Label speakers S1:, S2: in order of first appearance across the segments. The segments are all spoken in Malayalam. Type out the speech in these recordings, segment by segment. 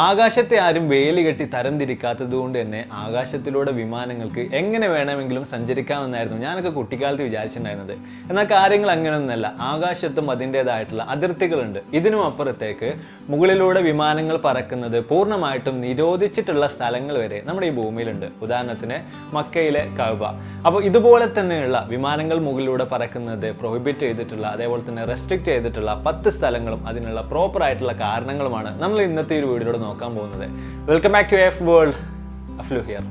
S1: ആകാശത്തെ ആരും വേലി കെട്ടി തരംതിരിക്കാത്തതുകൊണ്ട് തന്നെ ആകാശത്തിലൂടെ വിമാനങ്ങൾക്ക് എങ്ങനെ വേണമെങ്കിലും സഞ്ചരിക്കാമെന്നായിരുന്നു ഞാനൊക്കെ കുട്ടിക്കാലത്ത് വിചാരിച്ചിട്ടുണ്ടായിരുന്നത്. എന്നാൽ കാര്യങ്ങൾ അങ്ങനെയൊന്നുമല്ല. ആകാശത്തും അതിൻ്റെതായിട്ടുള്ള അതിർത്തികളുണ്ട്. ഇതിനും അപ്പുറത്തേക്ക് മുകളിലൂടെ വിമാനങ്ങൾ പറക്കുന്നത് പൂർണ്ണമായിട്ടും നിരോധിച്ചിട്ടുള്ള സ്ഥലങ്ങൾ വരെ നമ്മുടെ ഈ ഭൂമിയിലുണ്ട്. ഉദാഹരണത്തിന് മക്കയിലെ കഅബ. അപ്പോൾ ഇതുപോലെ തന്നെയുള്ള വിമാനങ്ങൾ മുകളിലൂടെ പറക്കുന്നത് പ്രൊഹിബിറ്റ് ചെയ്തിട്ടുള്ള, അതേപോലെ തന്നെ റെസ്ട്രിക്റ്റ് ചെയ്തിട്ടുള്ള 10 സ്ഥലങ്ങളും അതിനുള്ള പ്രോപ്പർ ആയിട്ടുള്ള കാരണങ്ങളുമാണ് നമ്മൾ ഇന്നത്തെ ഒരു വീഡിയോയിലൂടെ നോക്കാൻ പോകുന്നത്. Welcome back to AFWORLD, AFLU here.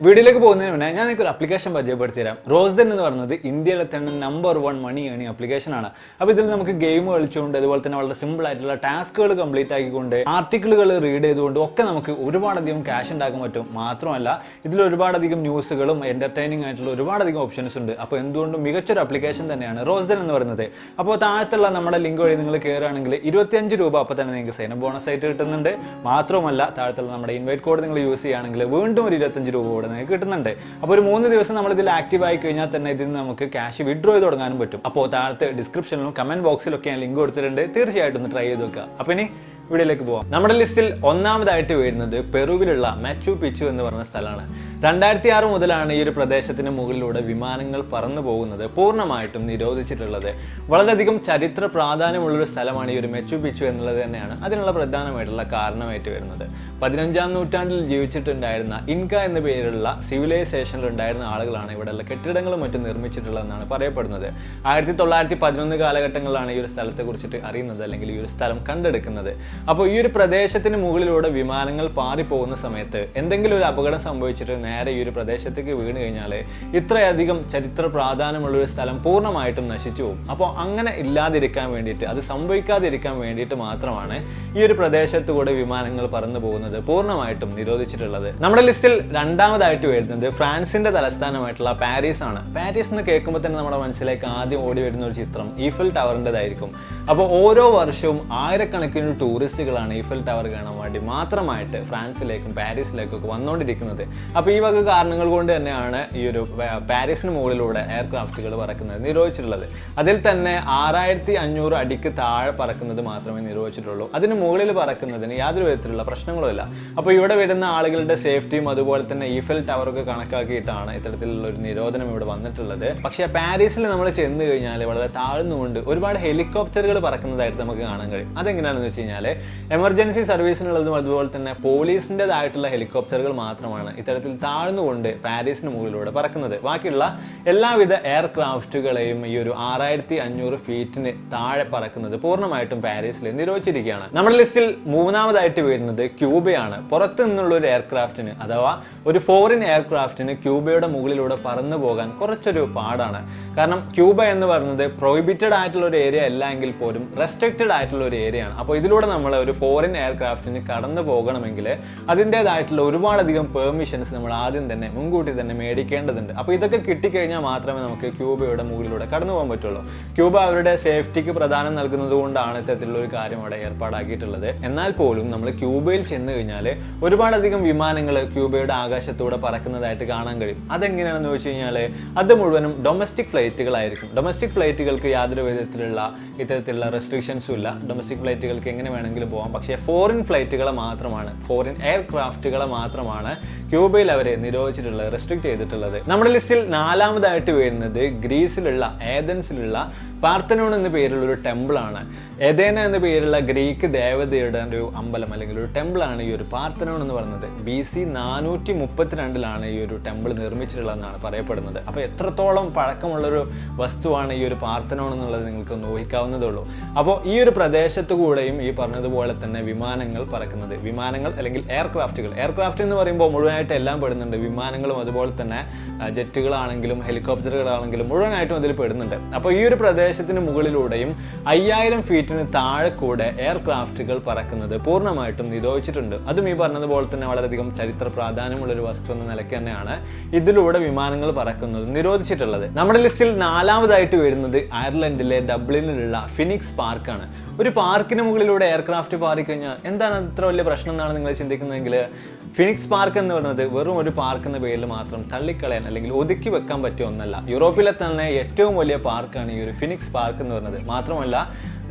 S1: വീഡിയോയിലേക്ക് പോകുന്നതിന് മുന്നേ ഞാൻ നിങ്ങൾക്ക് ഒരു ആപ്ലിക്കേഷൻ പരിചയപ്പെടുത്തി തരാം. റോസ് ധൻ എന്ന് പറയുന്നത് ഇന്ത്യയിലെ തന്നെ നമ്പർ 1 മണി ഏണിംഗ് ആപ്ലിക്കേഷൻ ആണ്. അപ്പോൾ ഇതിൽ നമുക്ക് ഗെയിം കളിച്ചുകൊണ്ട്, അതുപോലെ തന്നെ വളരെ സിമ്പിൾ ആയിട്ടുള്ള ടാസ്കുകൾ കംപ്ലീറ്റ് ആക്കിക്കൊണ്ട്, ആർട്ടിക്കിളുകൾ റീഡ് ചെയ്തുകൊണ്ട് ഒക്കെ നമുക്ക് ഒരുപാടധികം ക്യാഷ് ഉണ്ടാക്കാൻ പറ്റും. മാത്രമല്ല ഇതിൽ ഒരുപാടധികം ന്യൂസുകളും എന്റർടൈനിങ് ആയിട്ടുള്ള ഒരുപാടധികം ഓപ്ഷൻസ് ഉണ്ട്. അപ്പോൾ എന്തുകൊണ്ടും മികച്ചൊരു ആപ്ലിക്കേഷൻ തന്നെയാണ് റോസ് ധൻ എന്ന് പറയുന്നത്. അപ്പോൾ താഴത്തുള്ള നമ്മുടെ ലിങ്ക് വഴി നിങ്ങൾ കയറുകയാണെങ്കിൽ 25 രൂപ അപ്പോൾ തന്നെ നിങ്ങൾക്ക് സൈനപ്പ് ബോണസ് ആയിട്ട് കിട്ടുന്നുണ്ട്. മാത്രമല്ല താഴത്തുള്ള നമ്മുടെ ഇൻവൈറ്റ് കോഡ് നിങ്ങൾ യൂസ് ചെയ്യുകയാണെങ്കിൽ വീണ്ടും ഒരു 25 രൂപ കൂടെ കിട്ടുന്നുണ്ട്. അപ്പോൾ ഒരു 3 ദിവസം നമ്മൾ ഇതിൽ ആക്റ്റീവ് ആയി കഴിഞ്ഞാൽ തന്നെ ഇതിൽ നമുക്ക് ക്യാഷ് വിഡ്രോ ചെയ്ത് തുടങ്ങാനും പറ്റും. അപ്പോൾ താഴത്തെ ഡിസ്ക്രിപ്ഷനിലും കമന്റ് ബോക്സിലൊക്കെ ഞാൻ ലിങ്ക് കൊടുത്തിട്ടുണ്ട്. തീർച്ചയായിട്ടും ഒന്ന് ട്രൈ ചെയ്ത് നോക്കുക. അപ്പോൾ ഇനി വീഡിയോയിലേക്ക് പോവാം. നമ്മുടെ ലിസ്റ്റിൽ ഒന്നാമതായിട്ട് വരുന്നത് പെറുവിലുള്ള മാച്ചു പിച്ചു എന്ന് പറയുന്ന സ്ഥലമാണ്. 2006 മുതലാണ് ഈ ഒരു പ്രദേശത്തിന് മുകളിലൂടെ വിമാനങ്ങൾ പറന്നു പോകുന്നത് പൂർണ്ണമായിട്ടും നിരോധിച്ചിട്ടുള്ളത്. വളരെയധികം ചരിത്ര പ്രാധാന്യമുള്ളൊരു സ്ഥലമാണ് ഈ ഒരു മെച്ചു പിച്ചു എന്നുള്ളത് തന്നെയാണ് അതിനുള്ള പ്രധാനമായിട്ടുള്ള കാരണമായിട്ട് വരുന്നത്. 15ാം നൂറ്റാണ്ടിൽ ജീവിച്ചിട്ടുണ്ടായിരുന്ന ഇൻക എന്ന പേരുള്ള സിവിലൈസേഷനിൽ ഉണ്ടായിരുന്ന ആളുകളാണ് ഇവിടെയുള്ള കെട്ടിടങ്ങളും മറ്റും നിർമ്മിച്ചിട്ടുള്ളതെന്നാണ് പറയപ്പെടുന്നത്. 1911 കാലഘട്ടങ്ങളിലാണ് ഈ ഒരു സ്ഥലത്തെ കുറിച്ചിട്ട് അറിയുന്നത്, അല്ലെങ്കിൽ ഈ ഒരു സ്ഥലം കണ്ടെടുക്കുന്നത്. അപ്പോൾ ഈ ഒരു പ്രദേശത്തിന് മുകളിലൂടെ വിമാനങ്ങൾ പാറിപ്പോകുന്ന സമയത്ത് എന്തെങ്കിലും ഒരു അപകടം സംഭവിച്ചിട്ട് നേരെ ഈ ഒരു പ്രദേശത്തേക്ക് വീണ് കഴിഞ്ഞാൽ ഇത്രയധികം ചരിത്ര പ്രാധാന്യമുള്ള ഒരു സ്ഥലം പൂർണ്ണമായിട്ടും നശിച്ചു പോകും. അപ്പോൾ അങ്ങനെ ഇല്ലാതിരിക്കാൻ വേണ്ടിയിട്ട്, അത് സംഭവിക്കാതിരിക്കാൻ വേണ്ടിയിട്ട് മാത്രമാണ് ഈ ഒരു പ്രദേശത്തുകൂടെ വിമാനങ്ങൾ പറന്നു പോകുന്നത് പൂർണ്ണമായിട്ടും നിരോധിച്ചിട്ടുള്ളത്. നമ്മുടെ ലിസ്റ്റിൽ രണ്ടാമതായിട്ട് വരുന്നത് ഫ്രാൻസിന്റെ തലസ്ഥാനമായിട്ടുള്ള പാരീസ് ആണ്. പാരീസ് എന്ന് കേൾക്കുമ്പോൾ തന്നെ നമ്മുടെ മനസ്സിലേക്ക് ആദ്യം ഓടി വരുന്ന ഒരു ചിത്രം ഈഫൽ ടവറിൻ്റെതായിരിക്കും. അപ്പോൾ ഓരോ വർഷവും ആയിരക്കണക്കിന് ടൂറിസ്റ്റുകളാണ് ഈഫൽ ടവർ കാണാൻ വേണ്ടി മാത്രമായിട്ട് ഫ്രാൻസിലേക്കും പാരീസിലേക്കും ഒക്കെ വന്നുകൊണ്ടിരിക്കുന്നത്. അപ്പോൾ ഈ വക കാരണങ്ങൾ കൊണ്ട് തന്നെയാണ് ഈ ഒരു പാരീസിന് മുകളിലൂടെ എയർക്രാഫ്റ്റുകൾ പറക്കുന്നത് നിരോധിച്ചിട്ടുള്ളത്. അതിൽ തന്നെ 6500 അടിക്ക് താഴെ പറക്കുന്നത് മാത്രമേ നിരോധിച്ചിട്ടുള്ളൂ. അതിന് മുകളിൽ പറക്കുന്നതിന് യാതൊരു വിധത്തിലുള്ള പ്രശ്നങ്ങളുമില്ല. അപ്പോൾ ഇവിടെ വരുന്ന ആളുകളുടെ സേഫ്റ്റിയും അതുപോലെ തന്നെ ഈഫൽ ടവറൊക്കെ കണക്കാക്കിയിട്ടാണ് ഇത്തരത്തിലുള്ള ഒരു നിരോധനം ഇവിടെ വന്നിട്ടുള്ളത്. പക്ഷേ പാരീസിൽ നമ്മൾ ചെന്ന് കഴിഞ്ഞാൽ വളരെ താഴ്ന്നുകൊണ്ട് ഒരുപാട് ഹെലികോപ്റ്ററുകൾ പറക്കുന്നതായിട്ട് നമുക്ക് കാണാൻ കഴിയും. അതെങ്ങനെയാണെന്ന് വെച്ച് കഴിഞ്ഞാൽ എമർജൻസി സർവീസിനുള്ളതും അതുപോലെ തന്നെ പോലീസിൻ്റെതായിട്ടുള്ള ഹെലികോപ്റ്ററുകൾ മാത്രമാണ് ഇത്തരത്തിൽ താഴ്ന്നുകൊണ്ട് പാരീസിന് മുകളിലൂടെ പറക്കുന്നത്. ബാക്കിയുള്ള എല്ലാവിധ എയർക്രാഫ്റ്റുകളെയും ഈ ഒരു 6500 ഫീറ്റിന് താഴെ പറക്കുന്നത് പൂർണ്ണമായിട്ടും പാരീസിൽ നിരോധിച്ചിരിക്കുകയാണ്. നമ്മുടെ ലിസ്റ്റിൽ മൂന്നാമതായിട്ട് വരുന്നത് ക്യൂബയാണ്. പുറത്തു നിന്നുള്ള ഒരു എയർക്രാഫ്റ്റിന്, അഥവാ ഒരു ഫോറിൻ എയർക്രാഫ്റ്റിന് ക്യൂബയുടെ മുകളിലൂടെ പറന്നു പോകാൻ കുറച്ചൊരു പാടാണ്. കാരണം ക്യൂബ എന്ന് പറയുന്നത് പ്രൊഹിബിറ്റഡ് ആയിട്ടുള്ള ഒരു ഏരിയ അല്ല എങ്കിൽ പോലും റെസ്ട്രിക്റ്റഡ് ആയിട്ടുള്ള ഒരു ഏരിയ ആണ്. അപ്പോൾ ഇതിലൂടെ നമ്മൾ ഒരു ഫോറിൻ എയർക്രാഫ്റ്റിന് കടന്നു പോകണമെങ്കിൽ അതിൻ്റെതായിട്ടുള്ള ഒരുപാടധികം പെർമിഷൻസ് നമ്മൾ ആദ്യം തന്നെ മുൻകൂട്ടി തന്നെ മേടിക്കേണ്ടതുണ്ട്. അപ്പോൾ ഇതൊക്കെ കിട്ടിക്കഴിഞ്ഞാൽ മാത്രമേ നമുക്ക് ക്യൂബയുടെ മുകളിലൂടെ കടന്നു പോകാൻ പറ്റുള്ളൂ. ക്യൂബ അവരുടെ സേഫ്റ്റിക്ക് പ്രാധാന്യം നൽകുന്നത് കൊണ്ടാണ് ഇത്തരത്തിലുള്ള ഒരു കാര്യം അവിടെ ഏർപ്പാടാക്കിയിട്ടുള്ളത്. എന്നാൽ പോലും നമ്മൾ ക്യൂബയിൽ ചെന്ന് കഴിഞ്ഞാൽ ഒരുപാടധികം വിമാനങ്ങൾ ക്യൂബയുടെ ആകാശത്തൂടെ പറക്കുന്നതായിട്ട് കാണാൻ കഴിയും. അതെങ്ങനെയാണെന്ന് ചോദിച്ചു കഴിഞ്ഞാൽ അത് മുഴുവനും ഡൊമസ്റ്റിക് ഫ്ലൈറ്റുകളായിരിക്കും. ഡൊമസ്റ്റിക് ഫ്ലൈറ്റുകൾക്ക് യാതൊരു വിധത്തിലുള്ള ഇത്തരത്തിലുള്ള റെസ്ട്രിക്ഷൻസും ഇല്ല. ഡൊമസ്റ്റിക് ഫ്ലൈറ്റുകൾക്ക് എങ്ങനെ വേണമെങ്കിലും പോകാം. പക്ഷേ ഫോറിൻ ഫ്ലൈറ്റുകളെ മാത്രമാണ്, ഫോറിൻ എയർക്രാഫ്റ്റുകളെ മാത്രമാണ് ക്യൂബയിൽ അവരെ നിരോധിച്ചിട്ടുള്ളത്, റെസ്ട്രിക്ട് ചെയ്തിട്ടുള്ളത്. നമ്മുടെ ലിസ്റ്റിൽ നാലാമതായിട്ട് വരുന്നത് ഗ്രീസിലുള്ള ഏതൻസിലുള്ള പാർത്തനോൺ എന്ന പേരുള്ള ഒരു ടെമ്പിൾ ആണ്. എദേന എന്ന പേരുള്ള ഗ്രീക്ക് ദേവതയുടെ ഒരു അമ്പലം അല്ലെങ്കിൽ ഒരു ടെമ്പിളാണ് ഈ ഒരു പാർത്തനോൺ എന്ന് പറയുന്നത്. BC 432 ഈ ഒരു ടെമ്പിൾ നിർമ്മിച്ചിട്ടുള്ളതെന്നാണ് പറയപ്പെടുന്നത്. അപ്പോൾ എത്രത്തോളം പഴക്കമുള്ളൊരു വസ്തുവാണ് ഈ ഒരു പാർത്തനോൺ എന്നുള്ളത് നിങ്ങൾക്ക് ഊഹിക്കാവുന്നതേ ഉള്ളൂ. അപ്പോൾ ഈ ഒരു പ്രദേശത്തു കൂടെയും ഈ പറഞ്ഞതുപോലെ തന്നെ വിമാനങ്ങൾ പറക്കുന്നത്, വിമാനങ്ങൾ അല്ലെങ്കിൽ എയർക്രാഫ്റ്റ് എന്ന് പറയുമ്പോൾ മുഴുവനായിട്ട് എല്ലാം പെടുന്നുണ്ട്. വിമാനങ്ങളും അതുപോലെ തന്നെ ജെറ്റുകളാണെങ്കിലും ഹെലികോപ്റ്ററുകളാണെങ്കിലും മുഴുവനായിട്ടും അതിൽ പെടുന്നുണ്ട്. അപ്പോൾ ഈ ഒരു പ്രദേശത്തിന് മുകളിലൂടെയും 5000 ഫീറ്റിന് താഴെ കൂടെ എയർക്രാഫ്റ്റുകൾ പറക്കുന്നത് പൂർണ്ണമായിട്ടും നിരോധിച്ചിട്ടുണ്ട്. അതും ഈ പറഞ്ഞതുപോലെ തന്നെ വളരെയധികം ചരിത്ര പ്രാധാന്യമുള്ളൊരു വസ്തു എന്ന നിലയ്ക്ക് തന്നെയാണ് ഇതിലൂടെ വിമാനങ്ങൾ പറക്കുന്നത് നിരോധിച്ചിട്ടുള്ളത്. നമ്മുടെ ലിസ്റ്റിൽ നാലാമതായിട്ട് വരുന്നത് അയർലൻഡിലെ ഡബ്ലിനിലുള്ള ഫിനിക്സ് പാർക്കാണ്. ഒരു പാർക്കിന് മുകളിലൂടെ എയർക്രാഫ്റ്റ് എയർക്രാഫ്റ്റ് പാറിക്കഴിഞ്ഞാൽ എന്താണ് ഇത്ര വലിയ പ്രശ്നം എന്നാണ് നിങ്ങൾ ചിന്തിക്കുന്നതെങ്കിൽ ഫിനിക്സ് പാർക്ക് എന്ന് പറയുന്നത് വെറും ഒരു പാർക്ക് എന്ന പേരിൽ മാത്രം തള്ളിക്കളയാൻ അല്ലെങ്കിൽ ഒതുക്കി വെക്കാൻ പറ്റിയ ഒന്നല്ല. യൂറോപ്പിലെ തന്നെ ഏറ്റവും വലിയ പാർക്കാണ് ഈ ഒരു ഫിനിക്സ് പാർക്ക് എന്ന് പറയുന്നത്. മാത്രമല്ല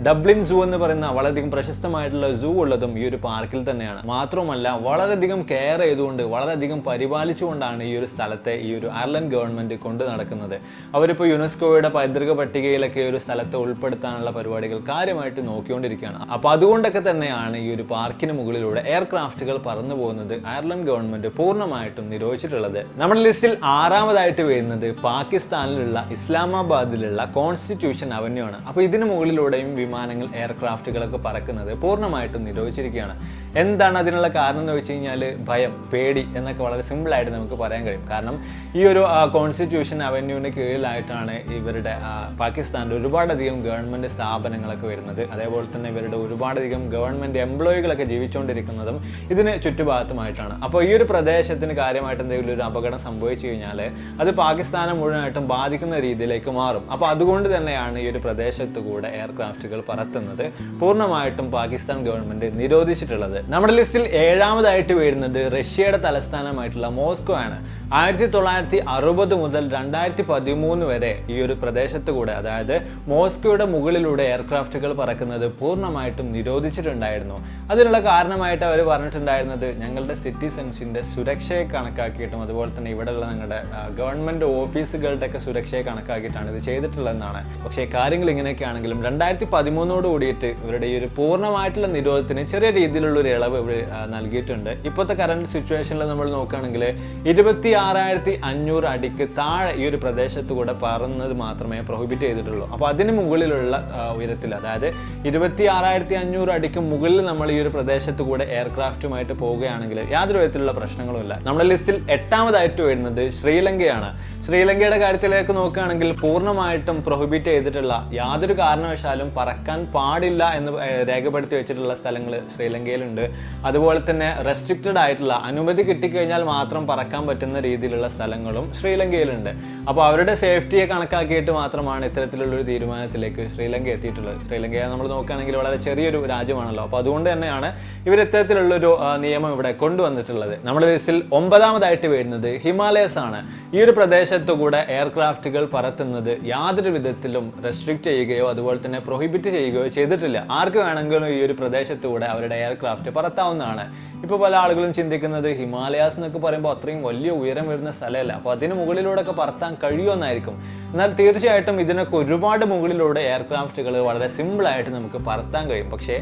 S1: ഡബ്ലിൻ സൂ എന്ന് പറയുന്ന വളരെയധികം പ്രശസ്തമായിട്ടുള്ള സൂ ഉള്ളതും ഈ ഒരു പാർക്കിൽ തന്നെയാണ്. മാത്രമല്ല വളരെയധികം കെയർ ചെയ്തുകൊണ്ട് വളരെയധികം പരിപാലിച്ചുകൊണ്ടാണ് ഈ ഒരു സ്ഥലത്തെ ഈ ഒരു അയർലൻഡ് ഗവൺമെന്റ് കൊണ്ടു നടക്കുന്നത്. അവരിപ്പോൾ യുനെസ്കോയുടെ പൈതൃക പട്ടികയിലൊക്കെ ഒരു സ്ഥലത്തെ ഉൾപ്പെടുത്താനുള്ള പരിപാടികൾ കാര്യമായിട്ട് നോക്കിക്കൊണ്ടിരിക്കുകയാണ്. അപ്പോൾ അതുകൊണ്ടൊക്കെ തന്നെയാണ് ഈ ഒരു പാർക്കിന് മുകളിലൂടെ എയർക്രാഫ്റ്റുകൾ പറന്നു പോകുന്നത് അയർലൻഡ് ഗവൺമെന്റ് പൂർണ്ണമായിട്ടും നിരോധിച്ചിട്ടുള്ളത്. നമ്മുടെ ലിസ്റ്റിൽ 6ാമതായിട്ട് വരുന്നത് പാകിസ്ഥാനിലുള്ള ഇസ്ലാമാബാദിലുള്ള കോൺസ്റ്റിറ്റ്യൂഷൻ അവന്യൂ ആണ്. അപ്പോൾ ഇതിന് മുകളിലൂടെയും വിമാനങ്ങൾ എയർക്രാഫ്റ്റുകളൊക്കെ പറക്കുന്നത് പൂർണ്ണമായിട്ടും നിരോധിച്ചിരിക്കുകയാണ്. എന്താണ് അതിനുള്ള കാരണം എന്ന് വെച്ച് കഴിഞ്ഞാൽ ഭയം, പേടി എന്നൊക്കെ വളരെ സിമ്പിൾ ആയിട്ട് നമുക്ക് പറയാൻ കഴിയും. കാരണം ഈ ഒരു കോൺസ്റ്റിറ്റ്യൂഷൻ അവന്യൂവിന് കീഴിലായിട്ടാണ് ഇവരുടെ പാകിസ്ഥാനിൽ ഒരുപാടധികം ഗവൺമെന്റ് സ്ഥാപനങ്ങളൊക്കെ വരുന്നത്. അതേപോലെ തന്നെ ഇവരുടെ ഒരുപാടധികം ഗവൺമെന്റ് എംപ്ലോയികളൊക്കെ ജീവിച്ചുകൊണ്ടിരിക്കുന്നതും ഇതിന് ചുറ്റുഭാഗത്തുമായിട്ടാണ്. അപ്പോൾ ഈ ഒരു പ്രദേശത്തിന് കാര്യമായിട്ട് എന്തെങ്കിലും ഒരു അപകടം സംഭവിച്ചു കഴിഞ്ഞാൽ അത് പാകിസ്ഥാനെ മുഴുവനായിട്ടും ബാധിക്കുന്ന രീതിയിലേക്ക് മാറും. അപ്പോൾ അതുകൊണ്ട് തന്നെയാണ് ഈ ഒരു പ്രദേശത്ത് കൂടെ എയർക്രാഫ്റ്റുകൾ പറത്തുന്നത് പൂർണ്ണമായിട്ടും പാകിസ്ഥാൻ ഗവൺമെന്റ് നിരോധിച്ചിട്ടുള്ളത്. നമ്മുടെ ലിസ്റ്റിൽ 7ാമതായിട്ട് വരുന്നത് റഷ്യയുടെ തലസ്ഥാനമായിട്ടുള്ള മോസ്കോ ആണ്. 1960 മുതൽ 2013 വരെ ഈ ഒരു പ്രദേശത്ത് കൂടെ, അതായത് മോസ്കോയുടെ മുകളിലൂടെ എയർക്രാഫ്റ്റുകൾ പറക്കുന്നത് പൂർണ്ണമായിട്ടും നിരോധിച്ചിട്ടുണ്ടായിരുന്നു. അതിനുള്ള കാരണമായിട്ട് അവർ പറഞ്ഞിട്ടുണ്ടായിരുന്നത് ഞങ്ങളുടെ സിറ്റിസൺസിന്റെ സുരക്ഷയെ കണക്കാക്കിയിട്ടും അതുപോലെ തന്നെ ഇവിടെയുള്ള ഞങ്ങളുടെ ഗവൺമെന്റ് ഓഫീസുകളുടെ ഒക്കെ സുരക്ഷയെ കണക്കാക്കിയിട്ടാണ് ഇത് ചെയ്തിട്ടുള്ളതെന്നാണ്. പക്ഷേ കാര്യങ്ങൾ ഇങ്ങനെയൊക്കെയാണെങ്കിലും 2013 കൂടിയിട്ട് ഇവരുടെ ഈ ഒരു പൂർണ്ണമായിട്ടുള്ള നിരോധനത്തിന് ചെറിയ രീതിയിലുള്ള ഒരു ഇളവ് ഇവർ നൽകിയിട്ടുണ്ട്. ഇപ്പോഴത്തെ കറണ്ട് സിറ്റുവേഷനിൽ നമ്മൾ നോക്കുകയാണെങ്കിൽ 26,500 അടിക്ക് താഴെ ഈ ഒരു പ്രദേശത്ത് കൂടെ പറന്നത് മാത്രമേ പ്രൊഹിബിറ്റ് ചെയ്തിട്ടുള്ളൂ. അപ്പോൾ അതിന് മുകളിലുള്ള ഉയരത്തിൽ, അതായത് 26,500 അടിക്ക് മുകളിൽ നമ്മൾ ഈ ഒരു പ്രദേശത്ത് കൂടെ എയർക്രാഫ്റ്റുമായിട്ട് പോവുകയാണെങ്കിൽ യാതൊരു വിധത്തിലുള്ള പ്രശ്നങ്ങളുമില്ല. നമ്മുടെ ലിസ്റ്റിൽ 8ാമതായിട്ട് വരുന്നത് ശ്രീലങ്കയാണ്. ശ്രീലങ്കയുടെ കാര്യത്തിലേക്ക് നോക്കുകയാണെങ്കിൽ പൂർണ്ണമായിട്ടും പ്രൊഹിബിറ്റ് ചെയ്തിട്ടുള്ള, യാതൊരു കാരണവശാലും പറക്കാൻ പാടില്ല എന്ന് രേഖപ്പെടുത്തി വെച്ചിട്ടുള്ള സ്ഥലങ്ങൾ ശ്രീലങ്കയിലുണ്ട്. അതുപോലെ തന്നെ റെസ്ട്രിക്റ്റഡ് ആയിട്ടുള്ള, അനുമതി കിട്ടിക്കഴിഞ്ഞാൽ മാത്രം പറക്കാൻ പറ്റുന്ന രീതിയിലുള്ള സ്ഥലങ്ങളും ശ്രീലങ്കയിലുണ്ട്. അപ്പോൾ അവരുടെ സേഫ്റ്റിയെ കണക്കാക്കിയിട്ട് മാത്രമാണ് ഇത്തരത്തിലുള്ളൊരു തീരുമാനത്തിലേക്ക് ശ്രീലങ്ക എത്തിയിട്ടുള്ളത്. ശ്രീലങ്കയെ നമ്മൾ നോക്കുകയാണെങ്കിൽ വളരെ ചെറിയൊരു രാജ്യമാണല്ലോ. അപ്പോൾ അതുകൊണ്ട് തന്നെയാണ് ഇവർ ഇത്തരത്തിലുള്ളൊരു നിയമം ഇവിടെ കൊണ്ടുവന്നിട്ടുള്ളത്. നമ്മുടെ ലിസ്റ്റിൽ 9ാമതായിട്ട് വരുന്നത് ഹിമാലയസ് ആണ്. ഈ ഒരു പ്രദേശത്തു കൂടെ എയർക്രാഫ്റ്റുകൾ പറത്തുന്നത് യാതൊരു വിധത്തിലും റെസ്ട്രിക്റ്റ് ചെയ്യുകയോ അതുപോലെ തന്നെ പ്രൊഹിബിറ്റ് ചെയ്യുകയോ ചെയ്തിട്ടില്ല. ആർക്ക് വേണമെങ്കിലും ഈ ഒരു പ്രദേശത്തൂടെ അവരുടെ എയർക്രാഫ്റ്റ് പറത്താവുന്നതാണ്. ഇപ്പോൾ പല ആളുകളും ചിന്തിക്കുന്നത് ഹിമാലയാസ് എന്നൊക്കെ പറയുമ്പോൾ അത്രയും വലിയ ഉയരം വരുന്ന സ്ഥലമല്ല, അപ്പോൾ അതിന് മുകളിലൂടെ ഒക്കെ പറത്താൻ കഴിയുമെന്നായിരിക്കും. എന്നാൽ തീർച്ചയായിട്ടും ഇതിനൊക്കെ ഒരുപാട് മുകളിലൂടെ എയർക്രാഫ്റ്റുകൾ വളരെ സിമ്പിളായിട്ട് നമുക്ക് പറത്താൻ കഴിയും. പക്ഷേ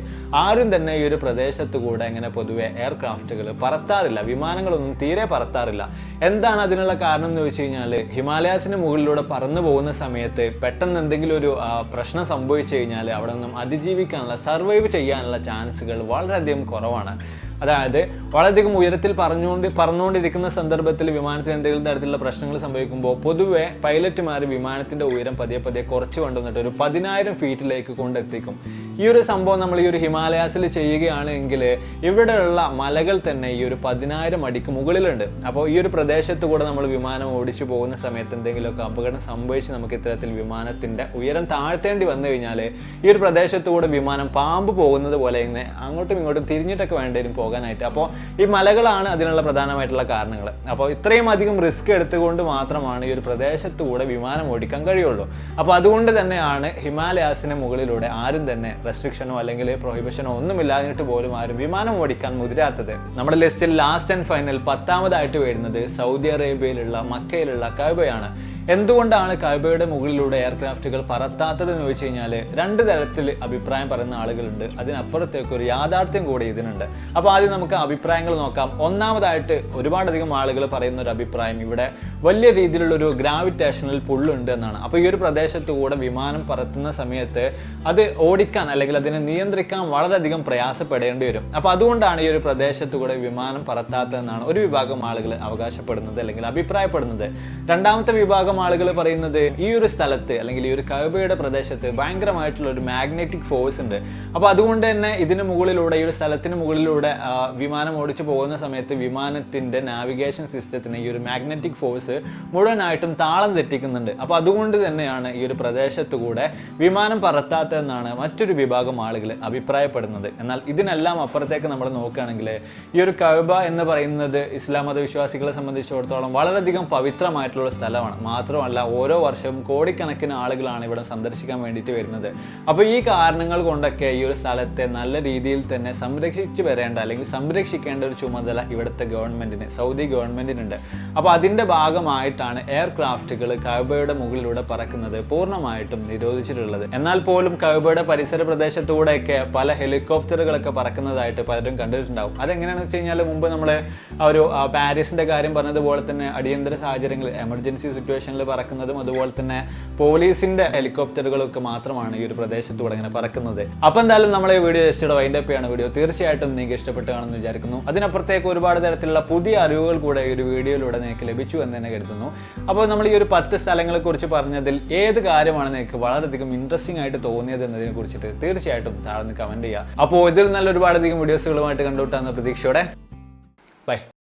S1: ആരും തന്നെ ഈ ഒരു പ്രദേശത്ത് കൂടെ അങ്ങനെ പൊതുവെ എയർക്രാഫ്റ്റുകൾ പറത്താറില്ല, വിമാനങ്ങളൊന്നും തീരെ പറത്താറില്ല. എന്താണ് അതിനുള്ള കാരണം എന്ന് വെച്ച് കഴിഞ്ഞാൽ, ഹിമാലയാസിന് മുകളിലൂടെ പറന്നു പോകുന്ന സമയത്ത് പെട്ടെന്ന് എന്തെങ്കിലും ഒരു പ്രശ്നം സംഭവിച്ചു കഴിഞ്ഞാൽ അവിടെ നിന്നും അതിജീവിക്കാനുള്ള, സർവൈവ് ചെയ്യാനുള്ള ചാൻസുകൾ വളരെയധികം കുറവാണ്. അതായത് വളരെയധികം ഉയരത്തിൽ പറന്നുകൊണ്ടിരിക്കുന്ന സന്ദർഭത്തിൽ വിമാനത്തിന് എന്തെങ്കിലും തരത്തിലുള്ള പ്രശ്നങ്ങൾ സംഭവിക്കുമ്പോൾ പൊതുവെ പൈലറ്റുമാർ വിമാനത്തിന്റെ ഉയരം പതിയെ കുറച്ച് കൊണ്ടുവന്നിട്ട് ഒരു 10,000 ഫീറ്റിലേക്ക് കൊണ്ടെത്തിക്കും. ഈ ഒരു സംഭവം നമ്മൾ ഈ ഒരു ഹിമാലയാസിൽ ചെയ്യുകയാണെങ്കിൽ ഇവിടെയുള്ള മലകൾ തന്നെ ഈ ഒരു 10,000 അടിക്ക് മുകളിലുണ്ട്. അപ്പോൾ ഈ ഒരു പ്രദേശത്ത് കൂടെ നമ്മൾ വിമാനം ഓടിച്ചു പോകുന്ന സമയത്ത് എന്തെങ്കിലുമൊക്കെ അപകടം സംഭവിച്ച് നമുക്ക് ഇത്തരത്തിൽ വിമാനത്തിന്റെ ഉയരം താഴ്ത്തേണ്ടി വന്നു കഴിഞ്ഞാൽ ഈ ഒരു പ്രദേശത്ത് കൂടെ വിമാനം പാമ്പ് പോകുന്നത് പോലെ ഇങ്ങനെ അങ്ങോട്ടും ഇങ്ങോട്ടും തിരിഞ്ഞിട്ടൊക്കെ വേണ്ടിവരും പോകാനായിട്ട്. അപ്പോൾ ഈ മലകളാണ് അതിനുള്ള പ്രധാനമായിട്ടുള്ള കാരണങ്ങൾ. അപ്പോൾ ഇത്രയും അധികം റിസ്ക് എടുത്തുകൊണ്ട് മാത്രമാണ് ഈ ഒരു പ്രദേശത്ത് കൂടെ വിമാനം ഓടിക്കാൻ കഴിയുള്ളൂ. അപ്പോൾ അതുകൊണ്ട് തന്നെയാണ് ഹിമാലയാസിന് മുകളിലൂടെ ആരും തന്നെ റെസ്ട്രിക്ഷനോ അല്ലെങ്കിൽ പ്രൊഹിബിഷനോ ഒന്നുമില്ലാതിട്ട് പോലും ആരും വിമാനം ഓടിക്കാൻ മുതിരാത്തത്. നമ്മുടെ ലിസ്റ്റിൽ ലാസ്റ്റ് ആൻഡ് ഫൈനൽ 10ാമതായിട്ട് വരുന്നത് സൗദി അറേബ്യയിലുള്ള മക്കയിലുള്ള കഅബയാണ്. എന്തുകൊണ്ടാണ് കഅബയുടെ മുകളിലൂടെ എയർക്രാഫ്റ്റുകൾ പറത്താത്തത് എന്ന് ചോദിച്ചു കഴിഞ്ഞാൽ 2 തരത്തിൽ അഭിപ്രായം പറയുന്ന ആളുകളുണ്ട്. അതിനപ്പുറത്തേക്ക് ഒരു യാഥാർത്ഥ്യം കൂടി ഇതിനുണ്ട്. അപ്പോൾ ആദ്യം നമുക്ക് അഭിപ്രായങ്ങൾ നോക്കാം. ഒന്നാമതായിട്ട് ഒരുപാടധികം ആളുകൾ പറയുന്ന ഒരു അഭിപ്രായം, ഇവിടെ വലിയ രീതിയിലുള്ളൊരു ഗ്രാവിറ്റേഷണൽ പുള്ളുണ്ട് എന്നാണ്. അപ്പോൾ ഈ ഒരു പ്രദേശത്ത് കൂടെ വിമാനം പറത്തുന്ന സമയത്ത് അത് ഓടിക്കാൻ അല്ലെങ്കിൽ അതിനെ നിയന്ത്രിക്കാൻ വളരെയധികം പ്രയാസപ്പെടേണ്ടി വരും. അപ്പോൾ അതുകൊണ്ടാണ് ഈ ഒരു പ്രദേശത്ത് കൂടെ വിമാനം പറത്താത്തതെന്നാണ് ഒരു വിഭാഗം ആളുകൾ അവകാശപ്പെടുന്നത് അല്ലെങ്കിൽ അഭിപ്രായപ്പെടുന്നത്. രണ്ടാമത്തെ വിഭാഗം വിഭാഗം ആളുകൾ പറയുന്നത് ഈ ഒരു സ്ഥലത്ത് അല്ലെങ്കിൽ ഈ ഒരു കഅബയുടെ പ്രദേശത്ത് ഭയങ്കരമായിട്ടുള്ള ഒരു മാഗ്നറ്റിക് ഫോഴ്സ് ഉണ്ട്. അപ്പോൾ അതുകൊണ്ട് തന്നെ ഇതിന് മുകളിലൂടെ ഈ ഒരു സ്ഥലത്തിന് മുകളിലൂടെ വിമാനം ഓടിച്ചു പോകുന്ന സമയത്ത് വിമാനത്തിന്റെ നാവിഗേഷൻ സിസ്റ്റത്തിന് ഈ ഒരു മാഗ്നറ്റിക് ഫോഴ്സ് മുഴുവനായിട്ടും താളം തെറ്റിക്കുന്നുണ്ട്. അപ്പോൾ അതുകൊണ്ട് തന്നെയാണ് ഈ ഒരു പ്രദേശത്തു കൂടെ വിമാനം പറത്താത്തതെന്നാണ് മറ്റൊരു വിഭാഗം ആളുകൾ അഭിപ്രായപ്പെടുന്നത്. എന്നാൽ ഇതിനെല്ലാം അപ്പുറത്തേക്ക് നമ്മൾ നോക്കുകയാണെങ്കിൽ ഈ ഒരു കഅബ എന്ന് പറയുന്നത് ഇസ്ലാം മതവിശ്വാസികളെ സംബന്ധിച്ചിടത്തോളം വളരെയധികം പവിത്രമായിട്ടുള്ള സ്ഥലമാണ്. മാത്രമല്ല ഓരോ വർഷവും കോടിക്കണക്കിന് ആളുകളാണ് ഇവിടെ സന്ദർശിക്കാൻ വേണ്ടിയിട്ട് വരുന്നത്. അപ്പോൾ ഈ കാരണങ്ങൾ കൊണ്ടൊക്കെ ഈ ഒരു സ്ഥലത്തെ നല്ല രീതിയിൽ തന്നെ സംരക്ഷിച്ചു വരേണ്ട അല്ലെങ്കിൽ സംരക്ഷിക്കേണ്ട ഒരു ചുമതല ഇവിടുത്തെ ഗവൺമെന്റിന്, സൗദി ഗവൺമെന്റിനുണ്ട്. അപ്പോൾ അതിന്റെ ഭാഗമായിട്ടാണ് എയർക്രാഫ്റ്റുകൾ കഅബയുടെ മുകളിലൂടെ പറക്കുന്നത് പൂർണ്ണമായിട്ടും നിരോധിച്ചിട്ടുള്ളത്. എന്നാൽ പോലും കഅബയുടെ പരിസര പ്രദേശത്തൂടെയൊക്കെ പല ഹെലികോപ്റ്ററുകളൊക്കെ പറക്കുന്നതായിട്ട് പലരും കണ്ടിട്ടുണ്ടാവും. അതെങ്ങനെയാണെന്ന് വെച്ച് കഴിഞ്ഞാൽ മുമ്പ് നമ്മൾ ഒരു പാരീസിന്റെ കാര്യം പറഞ്ഞതുപോലെ തന്നെ അടിയന്തര സാഹചര്യങ്ങളിൽ എമർജൻസി സിറ്റുവേഷനിൽ പറക്കുന്നതും അതുപോലെ തന്നെ പോലീസിന്റെ ഹെലികോപ്റ്ററുകളൊക്കെ മാത്രമാണ് ഈ ഒരു പ്രദേശത്തൂടെ ഇങ്ങനെ പറക്കുന്നത്. അപ്പോൾ എന്തായാലും നമ്മളെ വീഡിയോ ജസ്റ്റ് വൈൻഡ് അപ്പ് ചെയ്യാണ്. വീഡിയോ തീർച്ചയായിട്ടും നിങ്ങൾക്ക് ഇഷ്ടപ്പെട്ടു കാണുമെന്ന് വിചാരിക്കുന്നു. അതിനപ്പുറത്തേക്ക് ഒരുപാട് തരത്തിലുള്ള പുതിയ അറിവുകൾ കൂടെ ഈ ഒരു വീഡിയോയിലൂടെ നിങ്ങൾക്ക് ലഭിച്ചു എന്ന് തന്നെ കരുതുന്നു. അപ്പോൾ നമ്മൾ ഈ ഒരു 10 സ്ഥലങ്ങളെ കുറിച്ച് പറഞ്ഞതിൽ ഏത് കാര്യമാണ് നിങ്ങൾക്ക് വളരെയധികം ഇൻട്രസ്റ്റിംഗ് ആയിട്ട് തോന്നിയത് എന്നതിനെ കുറിച്ചിട്ട് തീർച്ചയായിട്ടും താഴെ കമന്റ് ചെയ്യുക. അപ്പോൾ ഇതിൽ നല്ല ഒരുപാടധികം വീഡിയോസുകളുമായിട്ട് കണ്ടുമുട്ടാവുന്ന പ്രതീക്ഷയോടെ ബൈ.